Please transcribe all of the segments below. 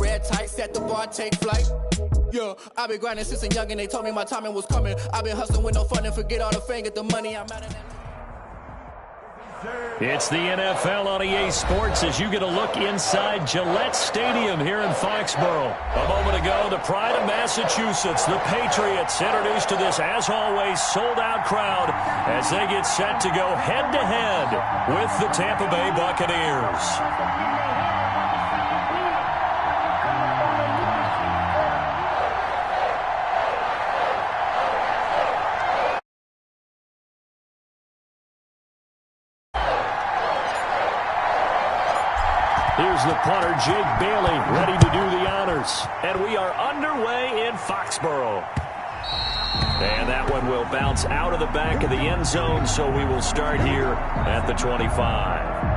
red tight, set the bar, take flight. Yeah, I've been grinding since a young and they told me my timing was coming. I've been hustling with no fun and forget all the fame, get the money, I'm out of that. It's the NFL on EA Sports as you get a look inside Gillette Stadium here in Foxborough. A moment ago, the pride of Massachusetts, the Patriots, introduced to this, as always, sold-out crowd as they get set to go head-to-head with the Tampa Bay Buccaneers. Here's the punter, Jake Bailey, ready to do the honors. And we are underway in Foxborough. And that one will bounce out of the back of the end zone, so we will start here at the 25.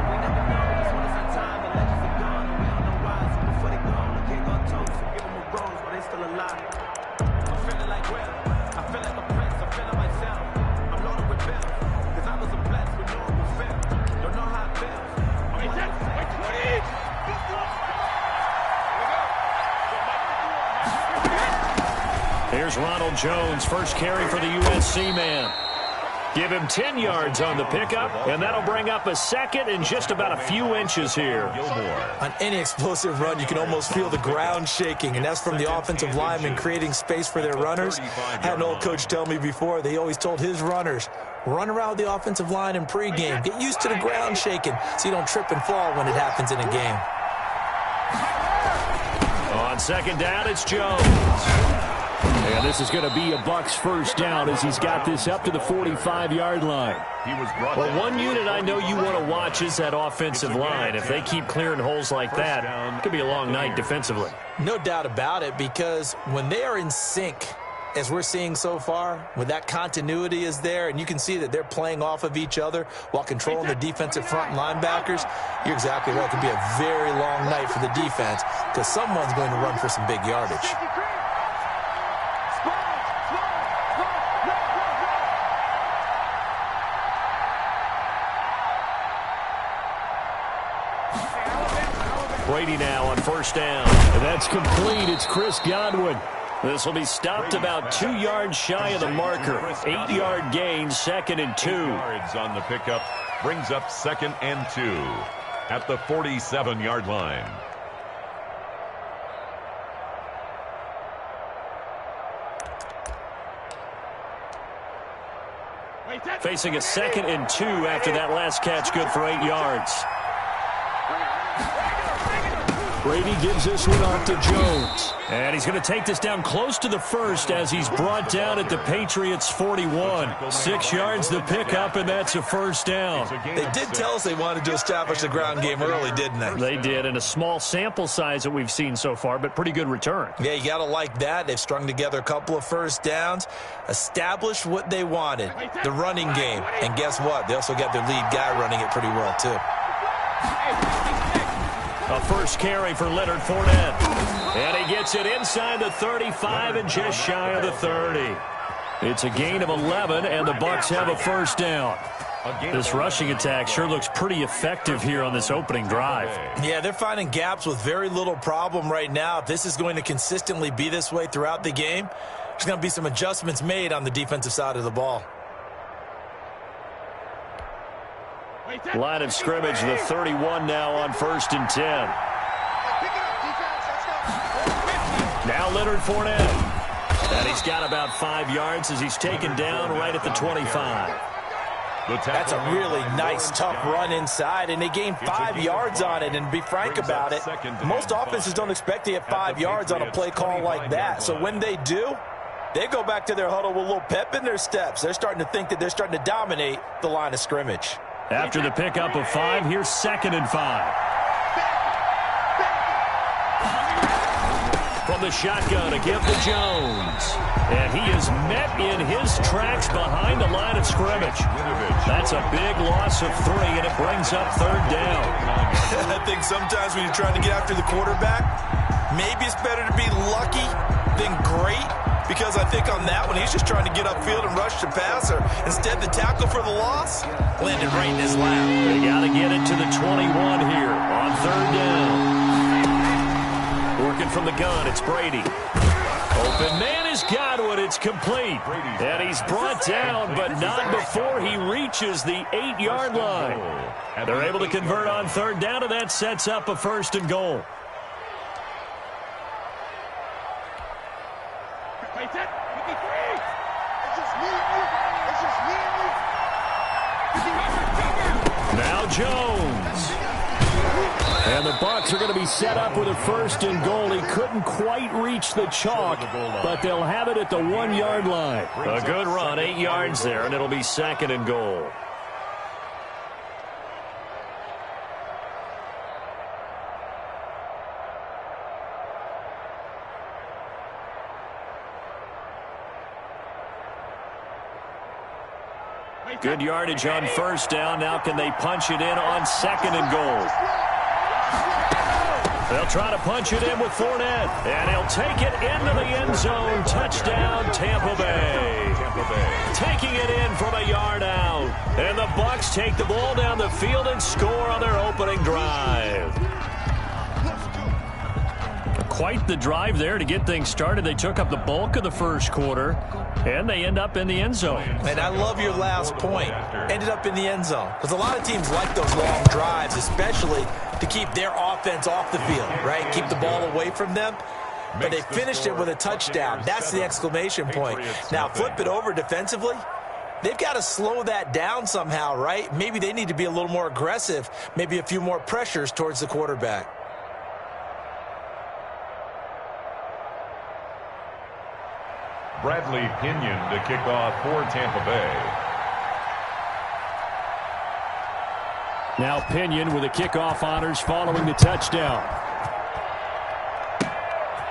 Here's Ronald Jones, first carry for the USC man. Give him 10 yards on the pickup, and that'll bring up a second and just about a few inches here. On any explosive run, you can almost feel the ground shaking, and that's from the offensive linemen creating space for their runners. I had an old coach tell me before, they always told his runners, run around the offensive line in pregame. Get used to the ground shaking so you don't trip and fall when it happens in a game. On second down, it's Jones. And this is going to be a Bucs first down as he's got this up to the 45-yard line. Well, one unit I know you want to watch is that offensive line. If they keep clearing holes like that, it could be a long night defensively. No doubt about it, because when they are in sync, as we're seeing so far, when that continuity is there, and you can see that they're playing off of each other while controlling the defensive front linebackers, you're exactly right. It could be a very long night for the defense because someone's going to run for some big yardage. Brady now on first down. And that's complete. It's Chris Godwin. This will be stopped about 2 yards shy of the marker. 8-yard gain, 2nd and 2. Yards on the pickup brings up 2nd and 2 at the 47-yard line. Facing a 2nd and 2 after that last catch, good for 8 yards. Brady gives this one off to Jones. And he's going to take this down close to the first as he's brought down at the Patriots' 41. 6 yards the pickup, and that's a first down. They did tell us they wanted to establish the ground game early, didn't they? They did, and a small sample size that we've seen so far, but pretty good return. Yeah, you got to like that. They've strung together a couple of first downs, established what they wanted, the running game. And guess what? They also got their lead guy running it pretty well, too. A first carry for Leonard Fournette. And he gets it inside the 35 and just shy of the 30. It's a gain of 11, and the Bucs have a first down. This rushing attack sure looks pretty effective here on this opening drive. Yeah, they're finding gaps with very little problem right now. If this is going to consistently be this way throughout the game, there's going to be some adjustments made on the defensive side of the ball. Line of scrimmage, the 31 now on 1st and 10. Now Leonard Fournette. And he's got about 5 yards as he's taken down right at the 25. That's a really nice, tough run inside, and they gained 5 yards on it. And to be frank about it, most offenses don't expect to get 5 yards on a play call like that. So when they do, they go back to their huddle with a little pep in their steps. They're starting to think that they're starting to dominate the line of scrimmage. After the pickup of 5, here's 2nd and 5. From the shotgun, a give to Jones. And he is met in his tracks behind the line of scrimmage. That's a big loss of 3, and it brings up 3rd down. I think sometimes when you're trying to get after the quarterback, maybe it's better to be lucky than great. Because I think on that one, he's just trying to get upfield and rush the passer. Instead, the tackle for the loss landed right in his lap. They got to get it to the 21 here on 3rd down. Working looking from the gun. It's Brady. Open man is Godwin. It's complete. And he's brought down, but not before he reaches the 8-yard line. They're able to convert on third down, and that sets up a 1st and goal. Now Jones. And the Bucs are going to be set up with a 1st and goal. He couldn't quite reach the chalk, but they'll have it at the 1-yard line. A good run, 8 yards there, and it'll be 2nd and goal. Good yardage on 1st down. Now can they punch it in on 2nd and goal? They'll try to punch it in with Fournette, and he'll take it into the end zone. Touchdown, Tampa Bay. Taking it in from a yard out. And the Bucs take the ball down the field and score on their opening drive. Quite the drive there to get things started. They took up the bulk of the 1st quarter, and they end up in the end zone. And I love your last point. Ended up in the end zone. Because a lot of teams like those long drives, especially to keep their offense off the field, right? Keep the ball away from them. But they finished it with a touchdown. That's the exclamation point. Now, flip it over defensively. They've got to slow that down somehow, right? Maybe they need to be a little more aggressive. Maybe a few more pressures towards the quarterback. Bradley Pinion to kick off for Tampa Bay. Now Pinion with the kickoff honors following the touchdown.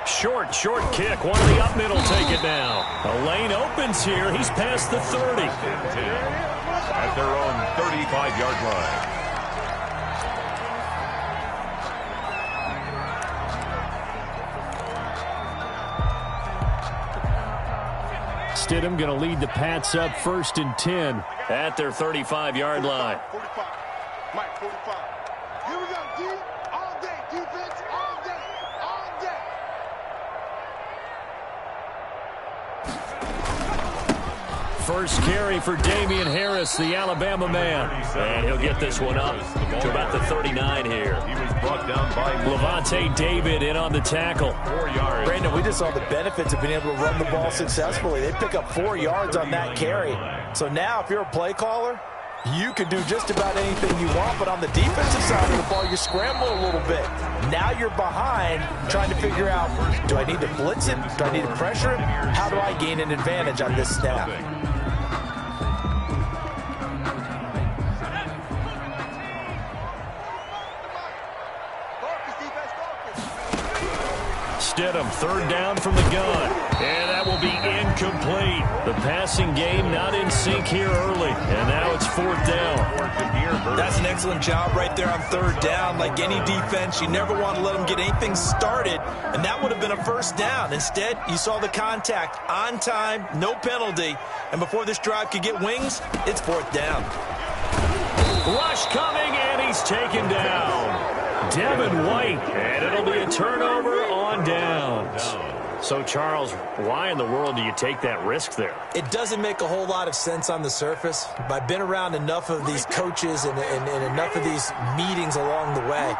Short kick. One of the up middle take it now. A lane opens here. He's past the 30. At their own 35-yard line. Stidham going to lead the Pats up 1st and 10 at their 35-yard line. 45. Mike, 45. Here we go, D. All day. Defense, all day. All day. First carry for Damian Harris, the Alabama man. And he'll get this one up to about the 39 here. He was brought down by Levante David in on the tackle. 4 yards. Brandon, we just saw the benefits of being able to run the ball successfully. They pick up 4 yards on that carry. So now if you're a play caller, you can do just about anything you want, but on the defensive side of the ball, you scramble a little bit. Now you're behind trying to figure out, do I need to blitz him? Do I need to pressure him? How do I gain an advantage on this snap? Stidham, 3rd down from the gun. And that will be incomplete. The passing game not in sync here early. And now it's 4th down. That's an excellent job right there on 3rd down. Like any defense, you never want to let them get anything started. And that would have been a 1st down. Instead, you saw the contact on time, no penalty. And before this drive could get wings, it's 4th down. Rush coming, and he's taken down. Devin White, and it'll be a turnover on downs. So, Charles, why in the world do you take that risk there? It doesn't make a whole lot of sense on the surface, but I've been around enough of these coaches and enough of these meetings along the way.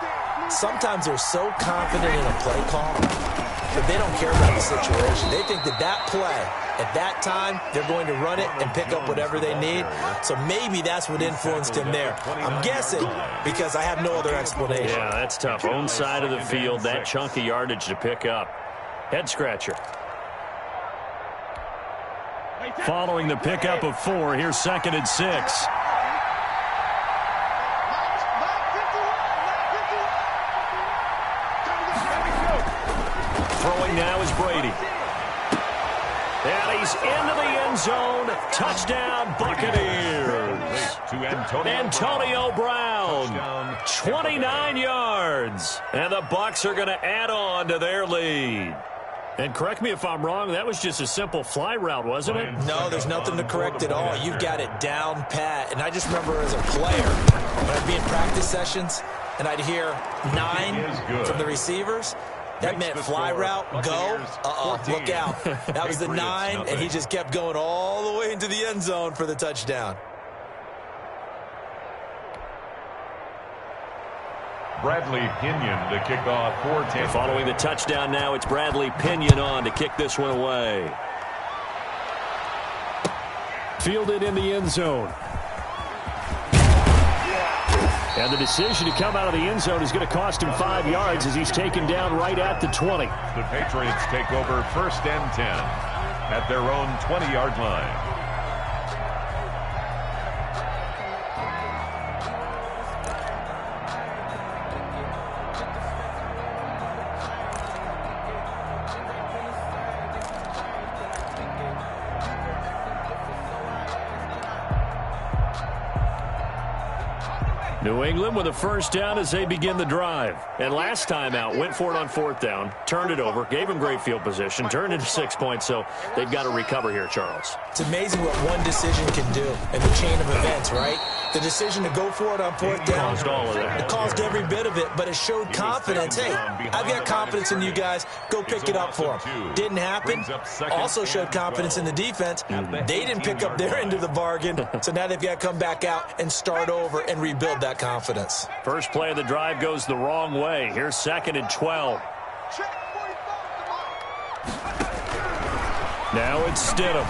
Sometimes they're so confident in a play call that they don't care about the situation. They think that that play, at that time, they're going to run it and pick up whatever they need. So maybe that's what influenced him there. I'm guessing because I have no other explanation. Yeah, that's tough. Own side of the field, that chunk of yardage to pick up. Head scratcher. Following the pickup of 4, here's 2nd and 6. Throwing now is Brady. And he's into the end zone. Touchdown, Buccaneers. Antonio Brown, 29 yards. And the Bucs are going to add on to their lead. And correct me if I'm wrong, that was just a simple fly route, wasn't it? No, there's nothing to correct at all. You've got it down pat. And I just remember as a player, when I'd be in practice sessions, and I'd hear 9 from the receivers, That meant fly route, go. Look out. That was the 9, and he just kept going all the way into the end zone for the touchdown. Bradley Pinion to kick off for Tampa. Following the touchdown now, it's Bradley Pinion on to kick this one away. Fielded in the end zone. And the decision to come out of the end zone is going to cost him 5 yards as he's taken down right at the 20. The Patriots take over 1st and 10 at their own 20-yard line. New England with a first down as they begin the drive. And last time out, went for it on 4th down, turned it over, gave him great field position, turned it to 6 points, so they've got to recover here, Charles. It's amazing what one decision can do in the chain of events, right? The decision to go for it on 4th down. Caused all of that. It caused every bit of it, but it showed confidence. Hey, I've got confidence in you guys. Go pick it up for them. Didn't happen. Also showed confidence in the defense. They didn't pick up their end of the bargain, so now they've got to come back out and start over and rebuild that confidence. First play of the drive goes the wrong way. Here's 2nd and 12. Now it's Stidham.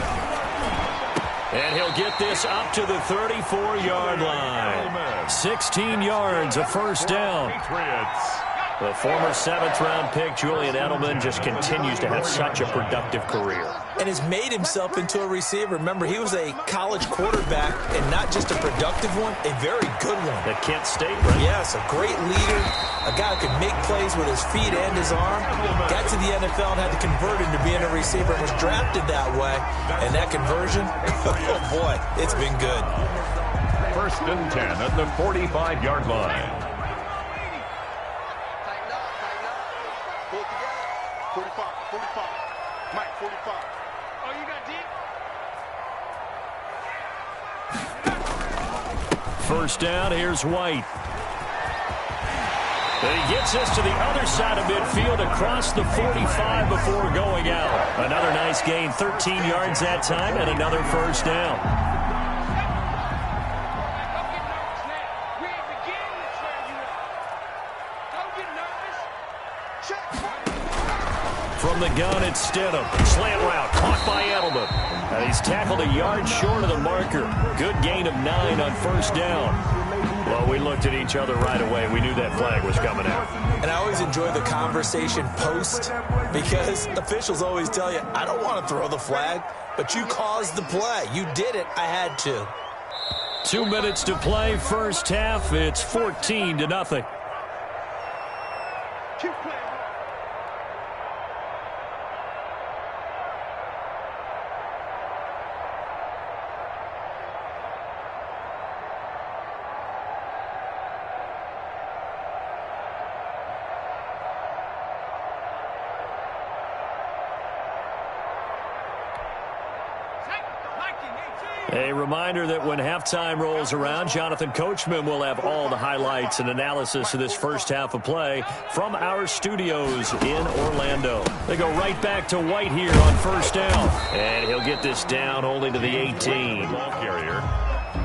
And he'll get this up to the 34-yard line. 16 yards, a first down. The former 7th-round pick, Julian Edelman, just continues to have such a productive career. And has made himself into a receiver. Remember, he was a college quarterback, and not just a productive one, a very good one. At Kent State, right? Yes, a great leader, a guy who could make plays with his feet and his arm. Got to the NFL and had to convert into being a receiver and was drafted that way. And that conversion, oh boy, it's been good. 1st and 10 at the 45-yard line. 45. Mike, 45. Oh, you got deep? First down, here's White. And he gets us to the other side of midfield across the 45 before going out. Another nice gain, 13 yards that time, and another first down. From the gun, it's Stidham. Slant route, caught by Edelman. And he's tackled a yard short of the marker. Good gain of 9 on first down. Well, we looked at each other right away. We knew that flag was coming out. And I always enjoy the conversation post because officials always tell you, I don't want to throw the flag, but you caused the play. You did it. I had to. 2 minutes to play, first half. It's 14-0. Keep playing. A reminder that when halftime rolls around, Jonathan Coachman will have all the highlights and analysis of this first half of play from our studios in Orlando. They go right back to White here on first down. And he'll get this down only to the 18. Ball carrier.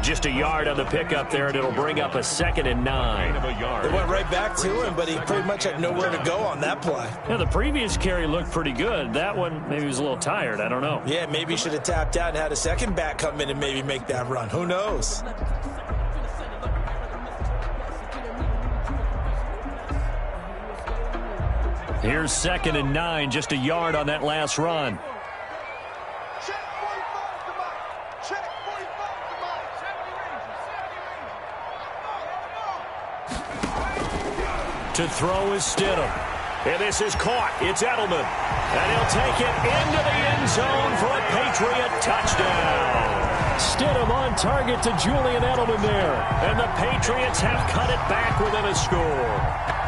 Just a yard on the pickup there, and it'll bring up a 2nd and 9. They went right back to him, but he pretty much had nowhere to go on that play. Yeah, the previous carry looked pretty good. That one, maybe he was a little tired. I don't know. Yeah, maybe he should have tapped out and had a second back come in and maybe make that run. Who knows? Here's 2nd and 9, just a yard on that last run. To throw is Stidham. And this is caught. It's Edelman. And he'll take it into the end zone for a Patriot touchdown. Stidham on target to Julian Edelman there. And the Patriots have cut it back within a score.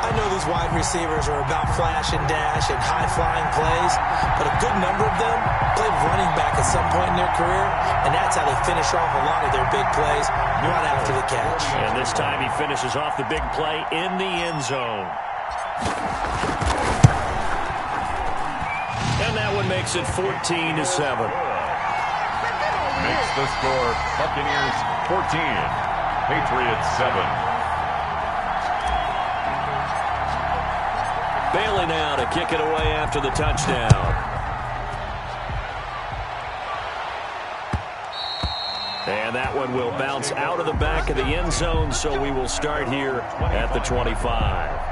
I know these wide receivers are about flash and dash and high-flying plays, but a good number of them played running back at some point in their career, and that's how they finish off a lot of their big plays, run after the catch. And this time he finishes off the big play in the end zone. And that one makes it 14-7. Makes the score Buccaneers 14, Patriots 7. Bailey now to kick it away after the touchdown. And that one will bounce out of the back of the end zone, so we will start here at the 25.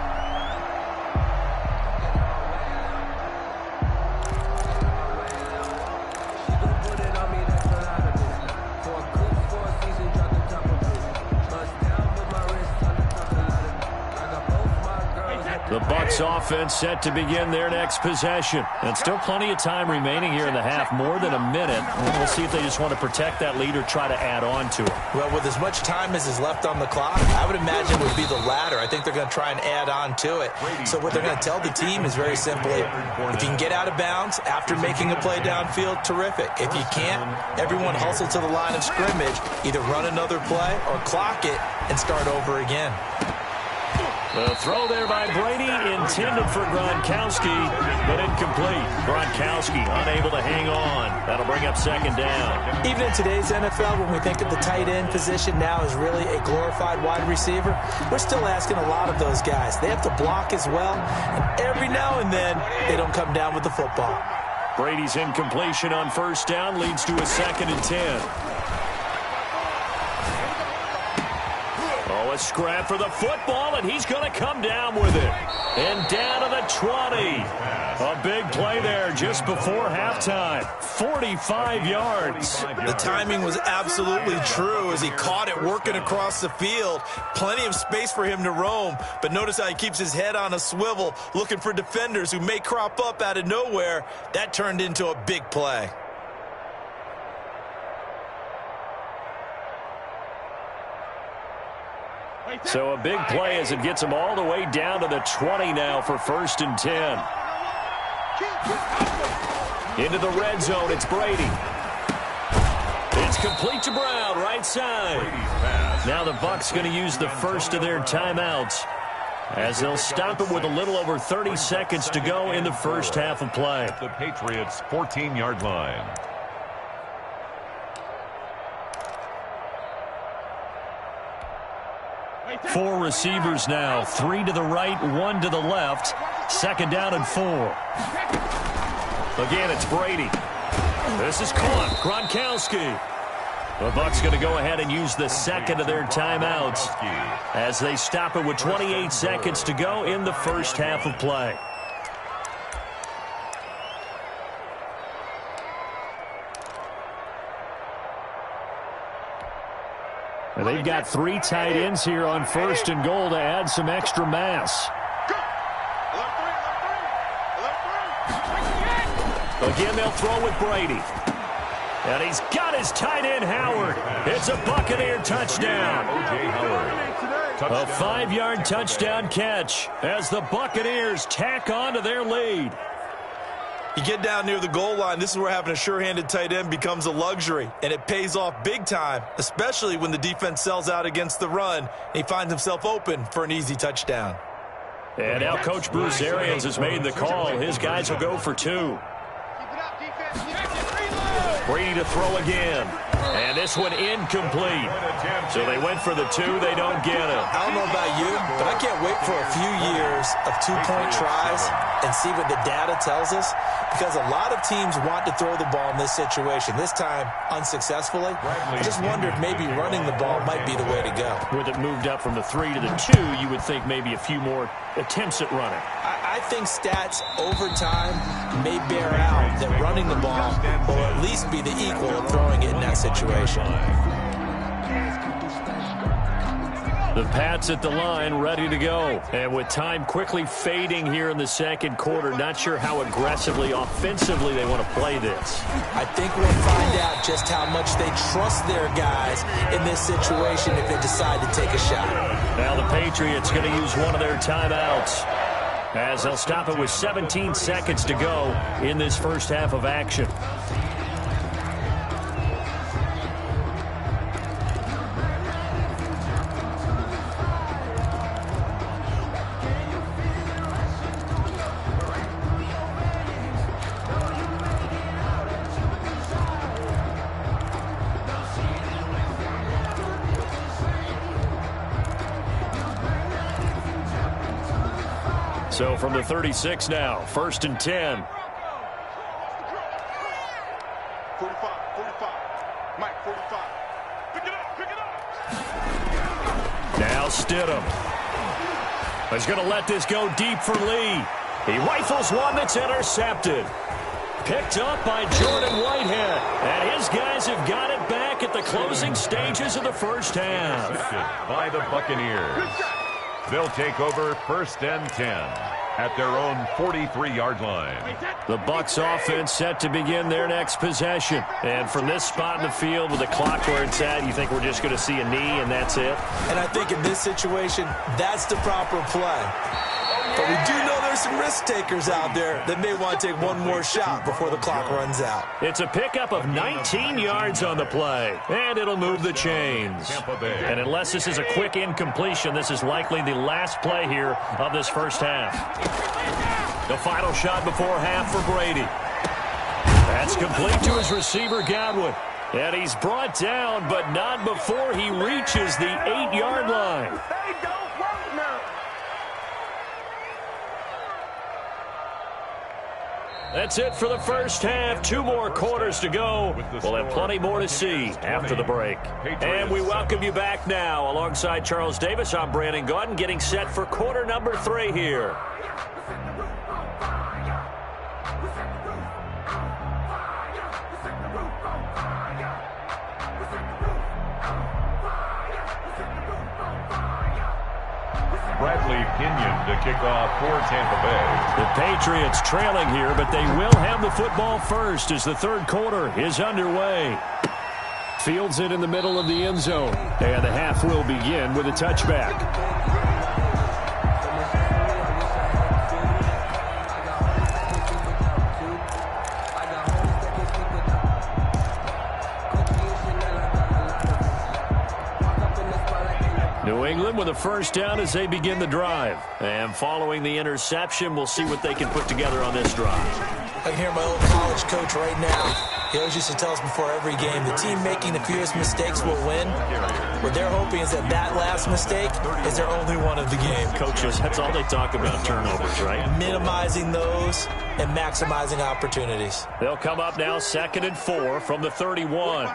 The Bucs offense set to begin their next possession. And still plenty of time remaining here in the half, more than a minute. And we'll see if they just want to protect that lead or try to add on to it. Well, with as much time as is left on the clock, I would imagine it would be the latter. I think they're going to try and add on to it. So what they're going to tell the team is very simply, if you can get out of bounds after making a play downfield, terrific. If you can't, everyone hustle to the line of scrimmage, either run another play or clock it and start over again. The throw there by Brady, intended for Gronkowski, but incomplete. Gronkowski unable to hang on. That'll bring up second down. Even in today's NFL, when we think of the tight end position now as really a glorified wide receiver, we're still asking a lot of those guys. They have to block as well, and every now and then, they don't come down with the football. Brady's incompletion on first down leads to a 2nd and 10. A scrap for the football, and he's going to come down with it. And down to the 20. A big play there just before halftime. 45 yards. The timing was absolutely true as he caught it working across the field. Plenty of space for him to roam, but notice how he keeps his head on a swivel, looking for defenders who may crop up out of nowhere. That turned into a big play. So a big play as it gets him all the way down to the 20 now for 1st and 10. Into the red zone, it's Brady. It's complete to Brown, right side. Now the Bucs going to use the first of their timeouts as they'll stop it with a little over 30 seconds to go in the first half of play. The Patriots' 14-yard line. Four receivers now, 3 to the right, 1 to the left. 2nd down and 4. Again, it's Brady. This is caught. Gronkowski. The Bucs going to go ahead and use the 2nd of their timeouts as they stop it with 28 seconds to go in the first half of play. And they've got 3 tight ends here on 1st and goal to add some extra mass. Again, they'll throw with Brady. And he's got his tight end, Howard. It's a Buccaneer touchdown. A 5-yard touchdown catch as the Buccaneers tack on to their lead. You get down near the goal line, this is where having a sure-handed tight end becomes a luxury, and it pays off big time, especially when the defense sells out against the run, and he finds himself open for an easy touchdown. And now Coach Bruce Arians has made the call. His guys will go for 2. Brady to throw again. And this one incomplete. So they went for the 2. They don't get it. I don't know about you, but I can't wait for a few years of 2-point tries and see what the data tells us, because a lot of teams want to throw the ball in this situation, this time unsuccessfully. I just wonder if maybe running the ball might be the way to go. With it moved up from the 3 to the 2, you would think maybe a few more attempts at running. I think stats over time may bear out that running the ball will at least be the equal of throwing it in that situation. The Pats at the line, ready to go. And with time quickly fading here in the second quarter, not sure how aggressively, offensively they want to play this. I think we'll find out just how much they trust their guys in this situation if they decide to take a shot. Now the Patriots going to use one of their timeouts as they'll stop it with 17 seconds to go in this first half of action. So from the 36 now, 1st and 10. 45. Mike, 45. Pick it up. Now Stidham. He's going to let this go deep for Lee. He rifles one that's intercepted. Picked up by Jordan Whitehead. And his guys have got it back at the closing stages of the first half. By the Buccaneers. They'll take over 1st and 10 at their own 43-yard line. The Bucs offense set to begin their next possession. And from this spot in the field with the clock where it's at, you think we're just going to see a knee and that's it? And I think in this situation, that's the proper play. But we do know there's some risk takers out there that may want to take one more shot before the clock runs out. It's a pickup of 19 yards on the play, and it'll move the chains. And unless this is a quick incompletion, this is likely the last play here of this first half. The final shot before half for Brady. That's complete to his receiver, Godwin. And he's brought down, but not before he reaches the 8-yard line. That's it for the first half. 2 more quarters to go. We'll have plenty more to see after the break. And we welcome you back now. Alongside Charles Davis, I'm Brandon Gaudin, getting set for quarter number 3 here. Bradley Pinion to kick off for Tampa Bay. The Patriots trailing here, but they will have the football first as the third quarter is underway. Fields it in the middle of the end zone, and the half will begin with a touchback. New England with a first down as they begin the drive. And following the interception, we'll see what they can put together on this drive. I can hear my old college coach right now. He always used to tell us before every game, the team making the fewest mistakes will win. What they're hoping is that that last mistake is their only one of the game. Coaches, that's all they talk about, turnovers, right? Minimizing those and maximizing opportunities. They'll come up now 2nd and 4 from the 31.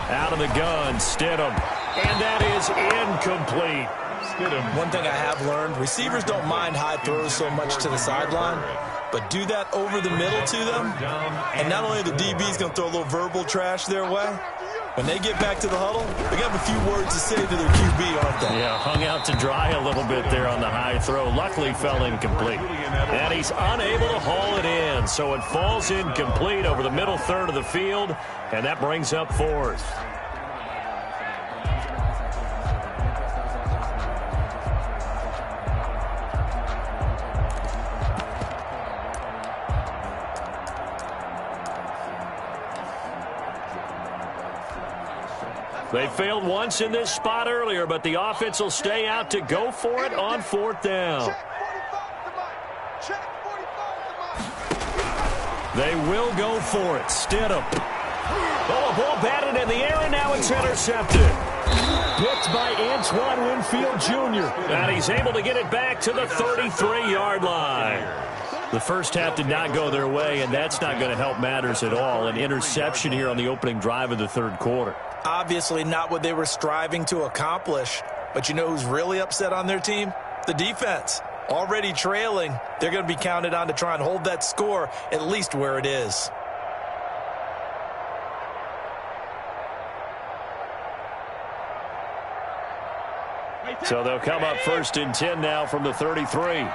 Out of the gun, Stidham. And that is incomplete. One thing I have learned, receivers don't mind high throws so much to the sideline, but do that over the middle to them, and not only are the DBs going to throw a little verbal trash their way, when they get back to the huddle, they have a few words to say to their QB, aren't they? Yeah, hung out to dry a little bit there on the high throw. Luckily fell incomplete. And he's unable to haul it in, so it falls incomplete over the middle third of the field, and that brings up 4th. They failed once in this spot earlier, but the offense will stay out to go for it on 4th down. They will go for it. Stidham. Oh, a ball batted in the air, and now it's intercepted. Picked by Antoine Winfield Jr. And he's able to get it back to the 33-yard line. The first half did not go their way, and that's not going to help matters at all. An interception here on the opening drive of the third quarter. Obviously not what they were striving to accomplish. But you know who's really upset on their team? The defense. Already trailing, they're going to be counted on to try and hold that score at least where it is. So they'll come up 1st and 10 now from the 33.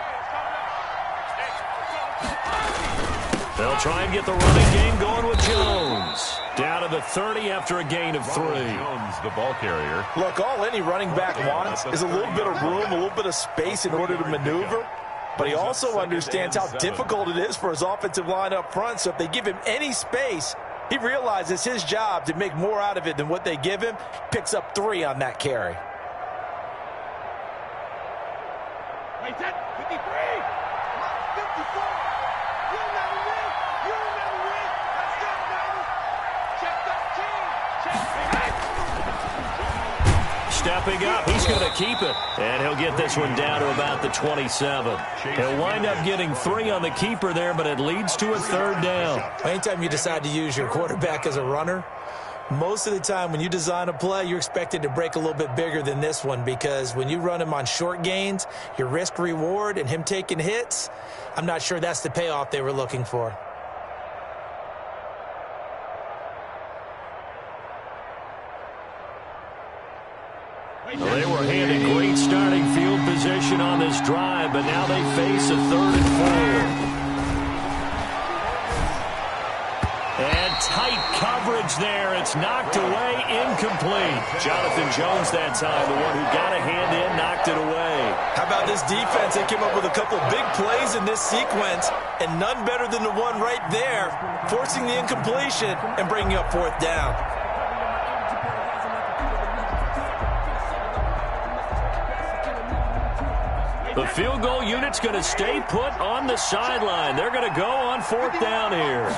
They'll try and get the running game going with Jones. Down to the 30 after a gain of 3. Jones, the ball carrier. Look, all any running back wants is a little bit of room, a little bit of space in order to maneuver. But he also understands how difficult it is for his offensive line up front. So if they give him any space, he realizes his job to make more out of it than what they give him. Picks up 3 on that carry. Wait, 53. 54. You'll never win. You'll never win. Let's go, baby. Check 13. stepping up. He's going to keep it. And he'll get this one down to about the 27. He'll wind up getting 3 on the keeper there, but it leads to a 3rd down. Anytime you decide to use your quarterback as a runner, most of the time when you design a play, you're expected to break a little bit bigger than this one, because when you run him on short gains, your risk-reward and him taking hits, I'm not sure that's the payoff they were looking for. Well, they were handed great starting field position on this drive, but now they face a 3rd and 4. And tight coverage there. It's knocked away, incomplete. Jonathan Jones that time, the one who got a hand in, knocked it away. How about this defense? They came up with a couple big plays in this sequence, and none better than the one right there, forcing the incompletion and bringing up 4th down. The field goal unit's going to stay put on the sideline. They're going to go on 4th down here.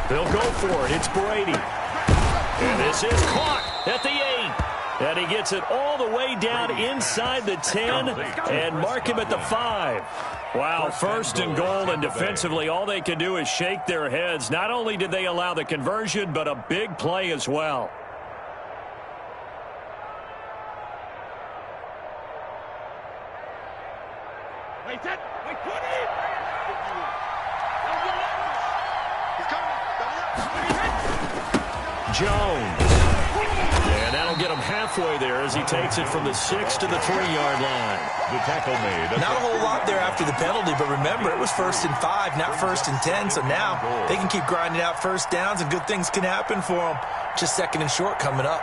They'll go for it. It's Brady. And this is caught at the 8. And he gets it all the way down inside the 10 and mark him at the 5. Wow, 1st and goal, and defensively all they can do is shake their heads. Not only did they allow the conversion, but a big play as well. Jones. And that'll get him halfway there as he takes it from the 6 to the 3-yard line. The tackle made. Not a whole lot there after the penalty, but remember, it was 1st and 5, not 1st and 10, so now they can keep grinding out 1st downs and good things can happen for them. Just 2nd and short coming up.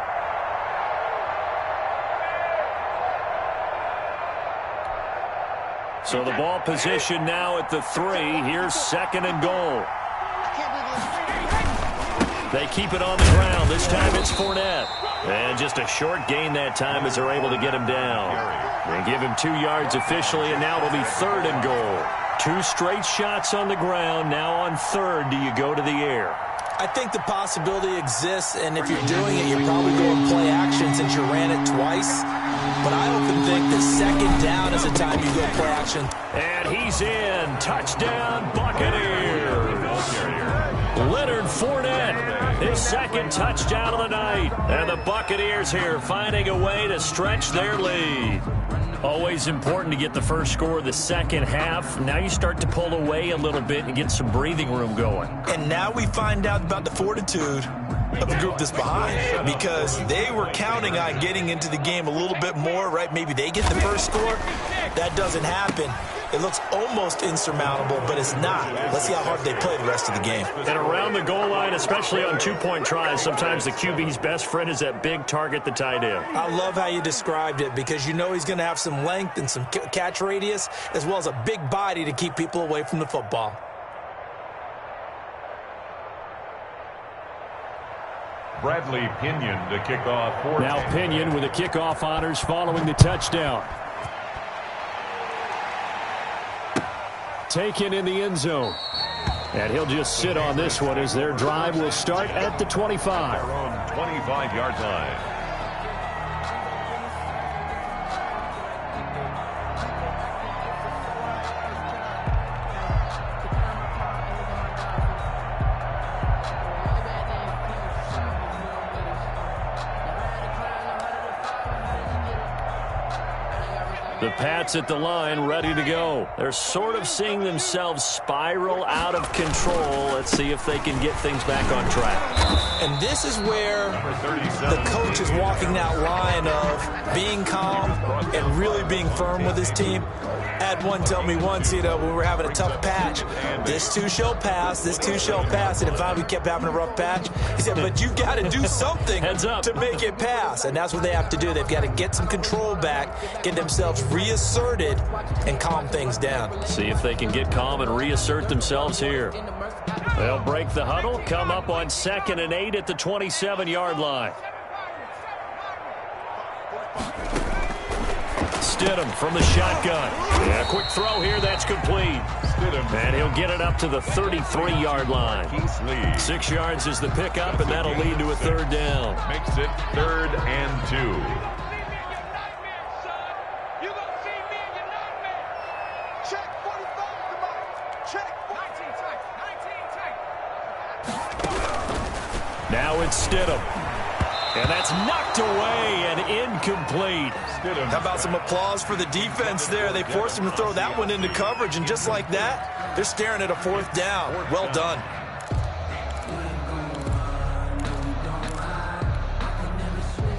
So the ball position now at the 3. Here's 2nd and goal. They keep it on the ground. This time it's Fournette. And just a short gain that time as they're able to get him down. They give him 2 yards officially, and now it'll be 3rd and goal. 2 straight shots on the ground. Now on 3rd, do you go to the air? I think the possibility exists, and if you're doing it, you're probably going play action since you ran it twice. But I often think that 2nd down is the time you go play action. And he's in. Touchdown, Buccaneers. Leonard Fournette, his 2nd touchdown of the night. And the Buccaneers here finding a way to stretch their lead. Always important to get the first score of the second half. Now you start to pull away a little bit and get some breathing room going. And now we find out about the fortitude of the group that's behind, because they were counting on getting into the game a little bit more, right? Maybe they get the first score. That doesn't happen. It looks almost insurmountable, but it's not. Let's see how hard they play the rest of the game. And around the goal line, especially on 2-point tries, sometimes the QB's best friend is that big target, the tight end. I love how you described it, because you know he's going to have some length and some catch radius, as well as a big body to keep people away from the football. Bradley Pinion to kick off for now Pinion with the kickoff honors following the touchdown. Taken in the end zone. And he'll just sit on this one as their drive will start at the 25. Their own 25-yard line. The Pats at the line, ready to go. They're sort of seeing themselves spiral out of control. Let's see if they can get things back on track. And this is where the coach is walking that line of being calm and really being firm with his team. I had one tell me once, when we were having a tough patch, this too shall pass, this too shall pass. And finally we kept having a rough patch. He said, but you got to do something to make it pass. And that's what they have to do. They've got to get some control back, get themselves reasserted, and calm things down. See if they can get calm and reassert themselves here. They'll break the huddle, come up on 2nd and 8 at the 27-yard line. Stidham from the shotgun. Yeah, quick throw here. That's complete. And he'll get it up to the 33-yard line. 6 yards is the pickup, and that'll lead to a third down. Makes it 3rd and 2. Now it's Stidham. And that's knocked away and incomplete. How about some applause for the defense there? They forced him to throw that one into coverage, and just like that, they're staring at a 4th down. Well done.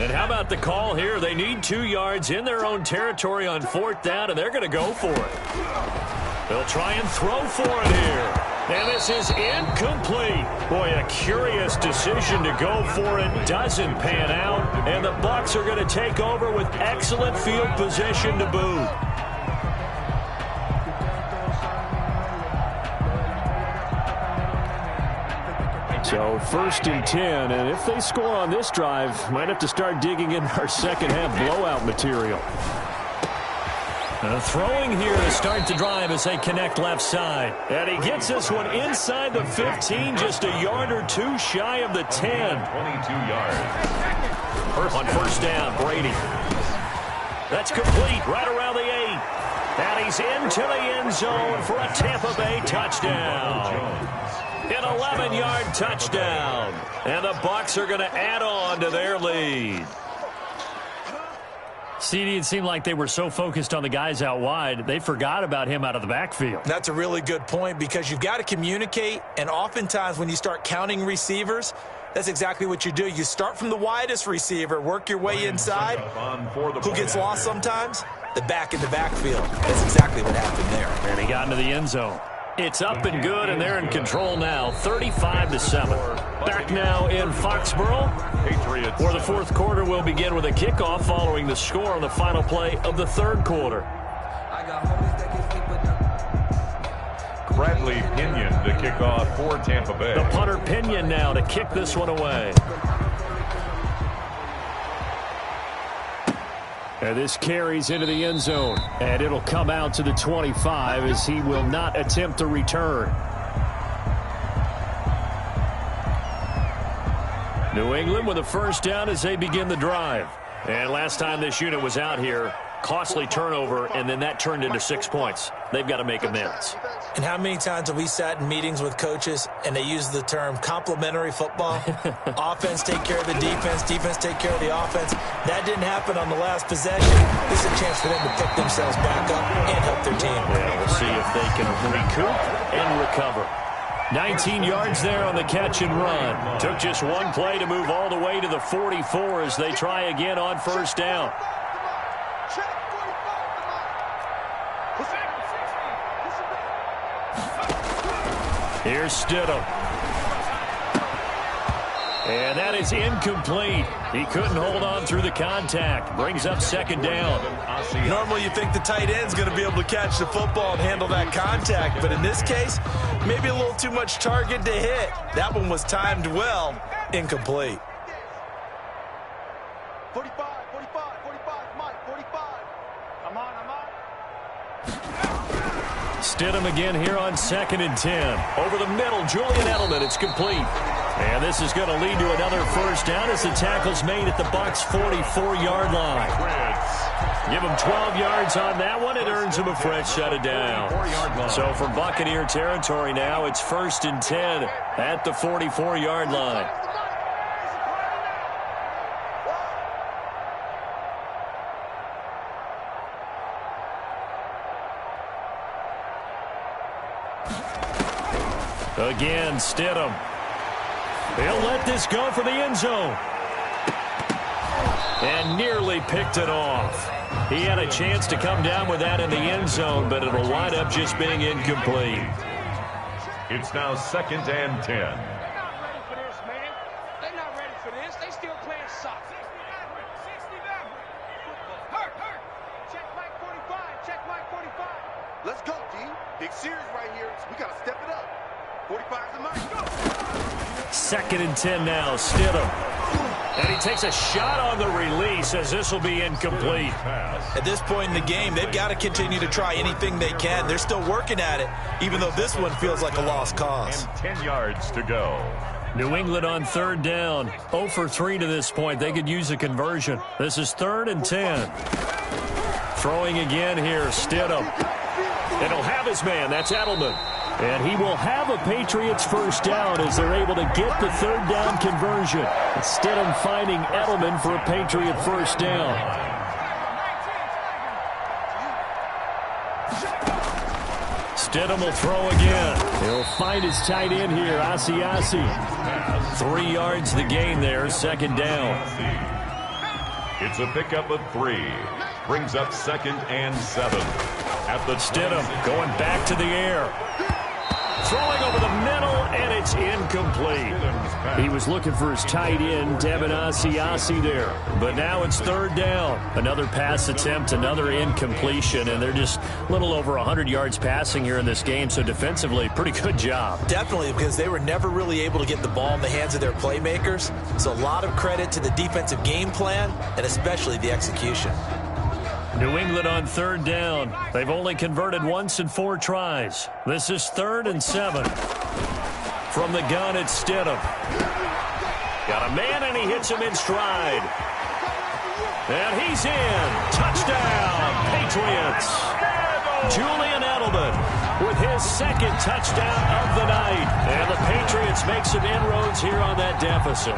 And how about the call here? They need 2 yards in their own territory on 4th down, and they're going to go for it. They'll try and throw for it here. And this is incomplete. Boy, a curious decision to go for it. Doesn't pan out. And the Bucs are going to take over with excellent field position to boot. So 1st and 10. And if they score on this drive, might have to start digging in our second half blowout material. Throwing here to start the drive as they connect left side. And he gets this one inside the 15, just a yard or 2 shy of the 10. 22 yards. On 1st down, Brady. That's complete right around the 8. And he's into the end zone for a Tampa Bay touchdown. An 11-yard touchdown. And the Bucs are going to add on to their lead. CD, it seemed like they were so focused on the guys out wide, they forgot about him out of the backfield. That's a really good point, because you've got to communicate, and oftentimes when you start counting receivers, that's exactly what you do. You start from the widest receiver, work your way inside. Who gets lost sometimes? The back in the backfield. That's exactly what happened there. And he got into the end zone. It's up and good, and they're in control now, 35-7. Back now in Foxborough, where the 4th quarter will begin with a kickoff following the score on the final play of the 3rd quarter. Bradley Pinion to kick off for Tampa Bay. The punter Pinion now to kick this one away. And this carries into the end zone. And it'll come out to the 25 as he will not attempt to return. New England with a 1st down as they begin the drive. And last time this unit was out here, costly turnover, and then that turned into 6 points. They've got to make amends. And how many times have we sat in meetings with coaches and they use the term complementary football? Offense take care of the defense, defense take care of the offense. That didn't happen on the last possession. This is a chance for them to pick themselves back up and help their team. Yeah, we'll see if they can recoup and recover. 19 yards there on the catch and run. Took just one play to move all the way to the 44 as they try again on 1st down. Here's Stidham. And that is incomplete. He couldn't hold on through the contact. Brings up 2nd down. Normally you think the tight end's going to be able to catch the football and handle that contact, but in this case, maybe a little too much target to hit. That one was timed well. Incomplete. 45, 45, Mike, 45. I'm on. Stidham again here on 2nd and 10. Over the middle, Julian Edelman. It's complete. And this is going to lead to another 1st down as the tackle's made at the Bucs' 44-yard line. Give him 12 yards on that one. It earns him a fresh set of downs. So from Buccaneer territory now, it's 1st and 10 at the 44-yard line. Again, Stidham. He'll let this go for the end zone. And nearly picked it off. He had a chance to come down with that in the end zone, but it'll wind up just being incomplete. It's now 2nd and 10. They're not ready for this, man. They're not ready for this. They still playing soccer. 69. Hurt. Check Mike 45. Check Mike 45. Let's go, D. Big series right here. We got to step it up. 45's the Mike. Go. 2nd and 10 now. Stidham. And he takes a shot on the release as this will be incomplete. At this point in the game, they've got to continue to try anything they can. They're still working at it, even though this one feels like a lost cause. And 10 yards to go. New England on third down. 0 for 3 to this point. They could use a conversion. This is 3rd and 10. Throwing again here, Stidham. And he'll have his man. That's Edelman. And he will have a Patriots first down as they're able to get the 3rd down conversion. Stidham finding Edelman for a Patriot first down. Stidham will throw again. He'll find his tight end here, Asiasi. 3 yards the gain there, 2nd down. It's a pickup of 3. Brings up 2nd and 7. At the Stidham going back to the air. Throwing over the middle, and it's incomplete. He was looking for his tight end, Devin Asiasi there. But now it's 3rd down. Another pass attempt, another incompletion, and they're just a little over 100 yards passing here in this game. So defensively, pretty good job. Definitely, because they were never really able to get the ball in the hands of their playmakers. So a lot of credit to the defensive game plan and especially the execution. New England on 3rd down. They've only converted once in 4 tries. This is 3rd and 7. From the gun, it's Stidham. Got a man, and he hits him in stride. And he's in. Touchdown, Patriots. Julian Edelman with his 2nd touchdown of the night. And the Patriots make some inroads here on that deficit.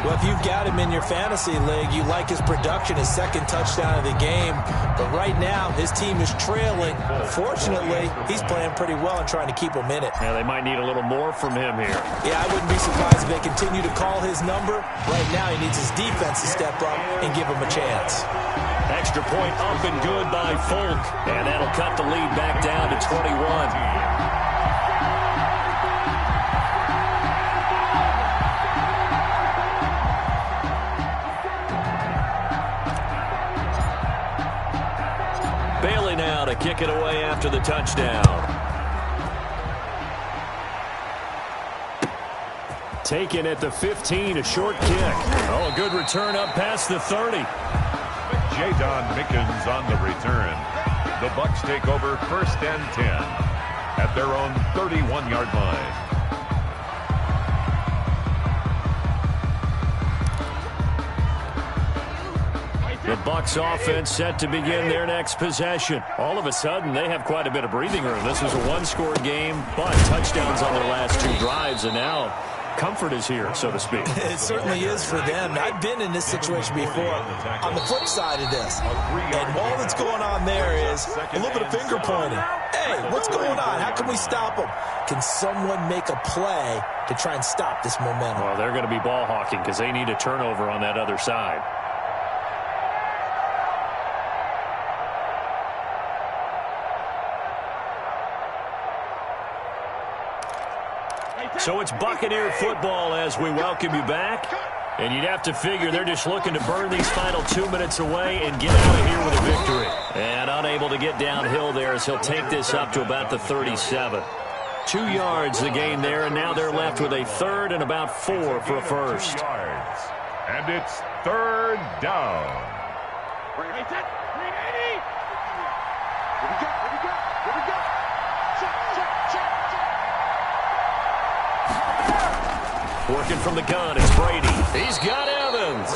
Well, if you've got him in your fantasy league, you like his production, his 2nd touchdown of the game. But right now, his team is trailing. Fortunately, he's playing pretty well and trying to keep them in it. Yeah, they might need a little more from him here. Yeah, I wouldn't be surprised if they continue to call his number. Right now, he needs his defense to step up and give him a chance. Extra point up and good by Folk. And that'll cut the lead back down to 21. Bailey now to kick it away after the touchdown. Taken at the 15, a short kick. Oh, a good return up past the 30. Jadon Mickens on the return. The Bucs take over 1st and 10 at their own 31-yard line. The Bucs offense set to begin their next possession. All of a sudden, they have quite a bit of breathing room. This was a 1-score game, but touchdowns on their last 2 drives, and now comfort is here, so to speak. It certainly is for them. I've been in this situation before. On the flip side of this, and all that's going on there is a little bit of finger pointing. Hey, what's going on? How can we stop them? Can someone make a play to try and stop this momentum? Well, they're going to be ball hawking because they need a turnover on that other side. So it's Buccaneer football as we welcome you back. And you'd have to figure they're just looking to burn these final 2 minutes away and get out of here with a victory. And unable to get downhill there as he'll take this up to about the 37. 2 yards the gain there, and now they're left with a 3rd and about 4 for a first. And it's 3rd down. Working from the gun, it's Brady. He's got Evans.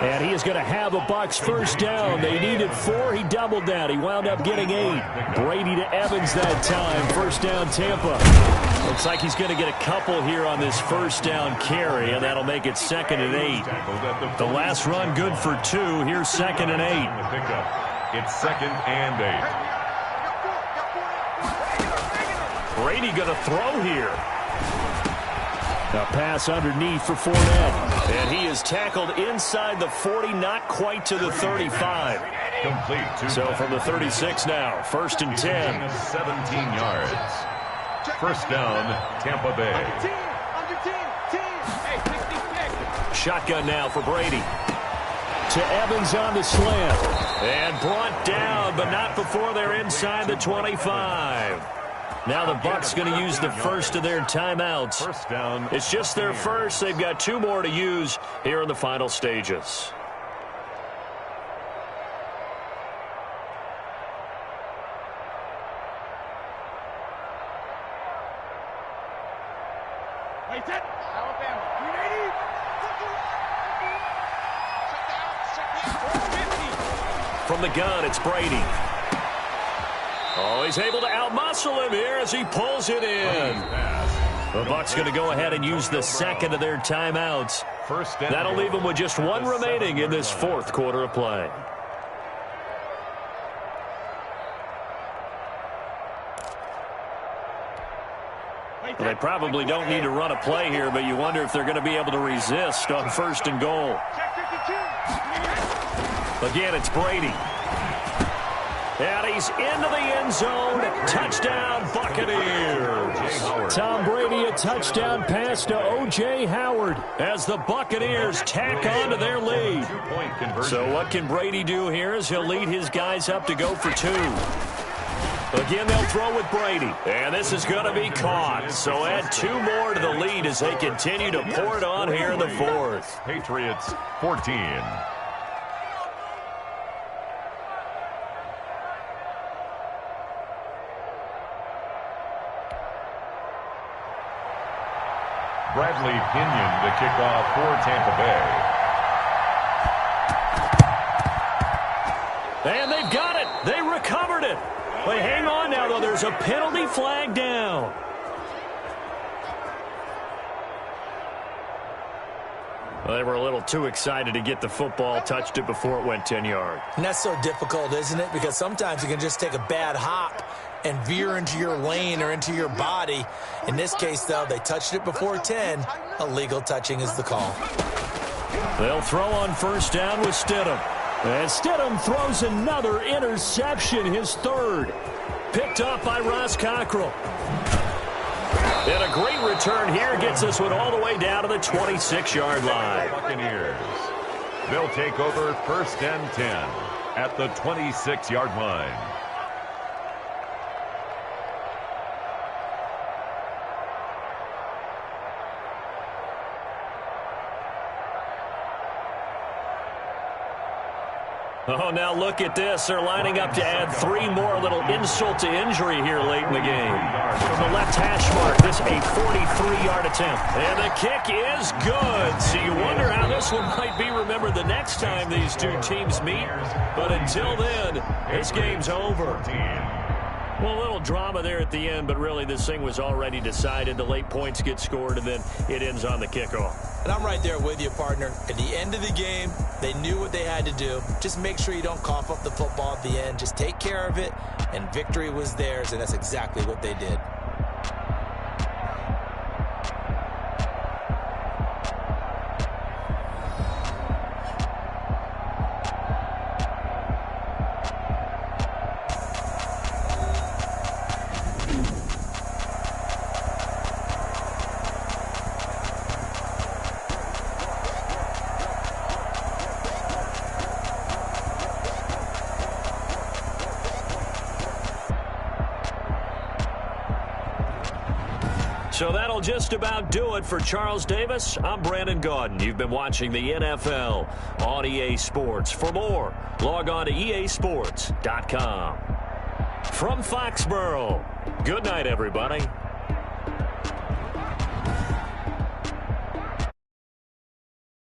And he is going to have a Bucs first down. They needed 4. He doubled that. He wound up getting 8. Brady to Evans that time. First down, Tampa. Looks like he's going to get a couple here on this first down carry, and that'll make it 2nd and 8. The last run good for 2. Here's 2nd and 8. It's 2nd and 8. Brady going to throw here. A pass underneath for Fournette. And he is tackled inside the 40, not quite to the 35. Complete. So from the 36 now, 1st and 10. 17 yards. First down, Tampa Bay. Shotgun now for Brady. To Evans on the slant. And brought down, but not before they're inside the 25. Now the Bucs going to use the first of their timeouts. First down. It's just their first. They've got 2 more to use here in the final stages. From the gun, it's Brady. Oh, he's able to outmuscle him here as he pulls it in. The Bucs going to go ahead and use the second of their timeouts. That'll leave them with just 1 remaining in this 4th quarter of play. Well, they probably don't need to run a play here, but you wonder if they're going to be able to resist on 1st and goal. Again, it's Brady. And he's into the end zone. Touchdown, Buccaneers. Tom Brady, a touchdown pass to O.J. Howard as the Buccaneers tack on to their lead. So what can Brady do here is he'll lead his guys up to go for 2. Again, they'll throw with Brady. And this is going to be caught. So add 2 more to the lead as they continue to pour it on here in the 4th. Patriots 14. Bradley Pinion to kick off for Tampa Bay. And they've got it. They recovered it. But hang on now, though. There's a penalty flag down. Well, they were a little too excited to get the football, touched it before it went 10 yards. And that's so difficult, isn't it? Because sometimes you can just take a bad hop and veer into your lane or into your body. In this case, though, they touched it before 10. Illegal touching is the call. They'll throw on 1st down with Stidham. And Stidham throws another interception, his 3rd. Picked up by Ross Cockrell. And a great return here gets us one all the way down to the 26-yard line. Buccaneers. They'll take over 1st and 10 at the 26-yard line. Oh, now look at this. They're lining up to add 3 more, a little insult to injury here late in the game. From the left hash mark, this a 43-yard attempt. And the kick is good. So you wonder how this one might be remembered the next time these 2 teams meet. But until then, this game's over. Well, a little drama there at the end, but really this thing was already decided. The late points get scored, and then it ends on the kickoff. And I'm right there with you, partner. At the end of the game, they knew what they had to do. Just make sure you don't cough up the football at the end. Just take care of it, and victory was theirs, and that's exactly what they did. So that'll just about do it for Charles Davis. I'm Brandon Gaudin. You've been watching the NFL on EA Sports. For more, log on to easports.com. From Foxborough, good night, everybody.